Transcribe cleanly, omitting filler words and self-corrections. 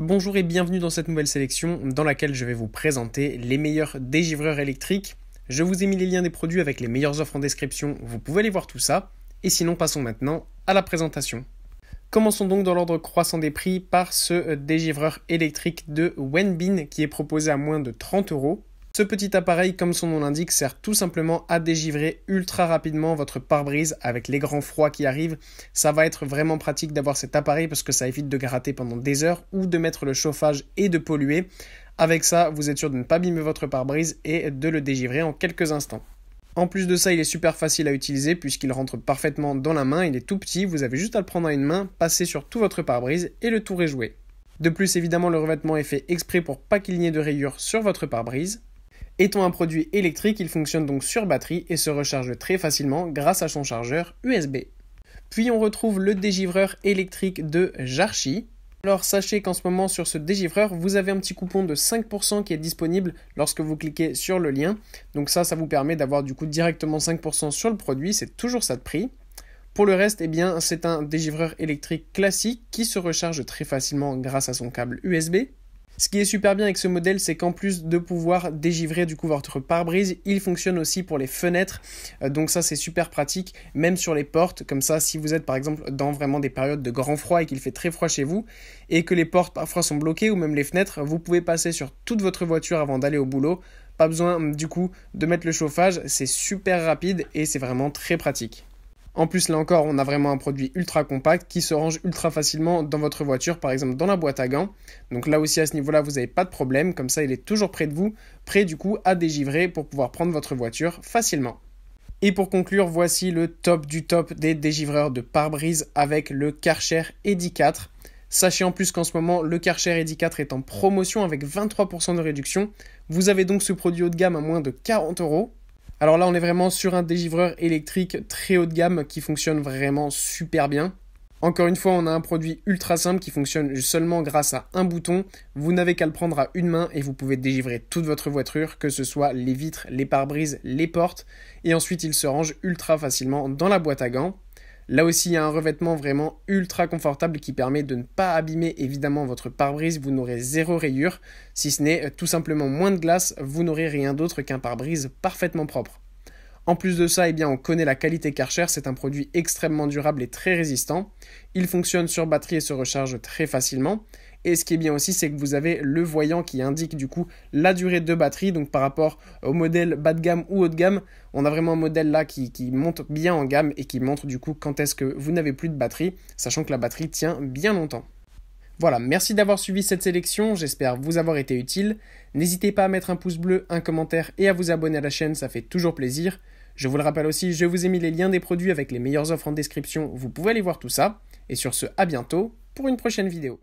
Bonjour et bienvenue dans cette nouvelle sélection dans laquelle je vais vous présenter les meilleurs dégivreurs électriques. Je vous ai mis les liens des produits avec les meilleures offres en description, vous pouvez aller voir tout ça. Et sinon, passons maintenant à la présentation. Commençons donc dans l'ordre croissant des prix par ce dégivreur électrique de Wenbin qui est proposé à moins de 30 €. Ce petit appareil, comme son nom l'indique, sert tout simplement à dégivrer ultra rapidement votre pare-brise avec les grands froids qui arrivent. Ça va être vraiment pratique d'avoir cet appareil parce que ça évite de gratter pendant des heures ou de mettre le chauffage et de polluer. Avec ça, vous êtes sûr de ne pas abîmer votre pare-brise et de le dégivrer en quelques instants. En plus de ça, il est super facile à utiliser puisqu'il rentre parfaitement dans la main, il est tout petit, vous avez juste à le prendre à une main, passer sur tout votre pare-brise et le tour est joué. De plus, évidemment, le revêtement est fait exprès pour pas qu'il n'y ait de rayures sur votre pare-brise. Étant un produit électrique, il fonctionne donc sur batterie et se recharge très facilement grâce à son chargeur USB. Puis on retrouve le dégivreur électrique de Jarchi. Alors sachez qu'en ce moment sur ce dégivreur, vous avez un petit coupon de 5% qui est disponible lorsque vous cliquez sur le lien. Donc ça vous permet d'avoir du coup directement 5% sur le produit, c'est toujours ça de prix. Pour le reste, c'est un dégivreur électrique classique qui se recharge très facilement grâce à son câble USB. Ce qui est super bien avec ce modèle, c'est qu'en plus de pouvoir dégivrer du coup votre pare-brise, il fonctionne aussi pour les fenêtres. Donc ça c'est super pratique, même sur les portes. Comme ça, si vous êtes par exemple dans vraiment des périodes de grand froid et qu'il fait très froid chez vous, et que les portes parfois sont bloquées ou même les fenêtres, vous pouvez passer sur toute votre voiture avant d'aller au boulot. Pas besoin du coup de mettre le chauffage, c'est super rapide et c'est vraiment très pratique. En plus, là encore, on a vraiment un produit ultra compact qui se range ultra facilement dans votre voiture, par exemple dans la boîte à gants. Donc là aussi, à ce niveau-là, vous n'avez pas de problème. Comme ça, il est toujours près de vous, prêt du coup à dégivrer pour pouvoir prendre votre voiture facilement. Et pour conclure, voici le top du top des dégivreurs de pare-brise avec le Karcher Eddy 4. Sachez en plus qu'en ce moment, le Karcher Eddy 4 est en promotion avec 23% de réduction. Vous avez donc ce produit haut de gamme à moins de 40 €. Alors là, on est vraiment sur un dégivreur électrique très haut de gamme qui fonctionne vraiment super bien. Encore une fois, on a un produit ultra simple qui fonctionne seulement grâce à un bouton. Vous n'avez qu'à le prendre à une main et vous pouvez dégivrer toute votre voiture, que ce soit les vitres, les pare-brises, les portes. Et ensuite, il se range ultra facilement dans la boîte à gants. Là aussi, il y a un revêtement vraiment ultra confortable qui permet de ne pas abîmer évidemment votre pare-brise. Vous n'aurez zéro rayure, si ce n'est tout simplement moins de glace, vous n'aurez rien d'autre qu'un pare-brise parfaitement propre. En plus de ça, on connaît la qualité Karcher, c'est un produit extrêmement durable et très résistant. Il fonctionne sur batterie et se recharge très facilement. Et ce qui est bien aussi, c'est que vous avez le voyant qui indique du coup la durée de batterie. Donc par rapport au modèle bas de gamme ou haut de gamme, on a vraiment un modèle là qui monte bien en gamme et qui montre du coup quand est-ce que vous n'avez plus de batterie, sachant que la batterie tient bien longtemps. Voilà, merci d'avoir suivi cette sélection, j'espère vous avoir été utile. N'hésitez pas à mettre un pouce bleu, un commentaire et à vous abonner à la chaîne, ça fait toujours plaisir. Je vous le rappelle aussi, je vous ai mis les liens des produits avec les meilleures offres en description, vous pouvez aller voir tout ça. Et sur ce, à bientôt pour une prochaine vidéo.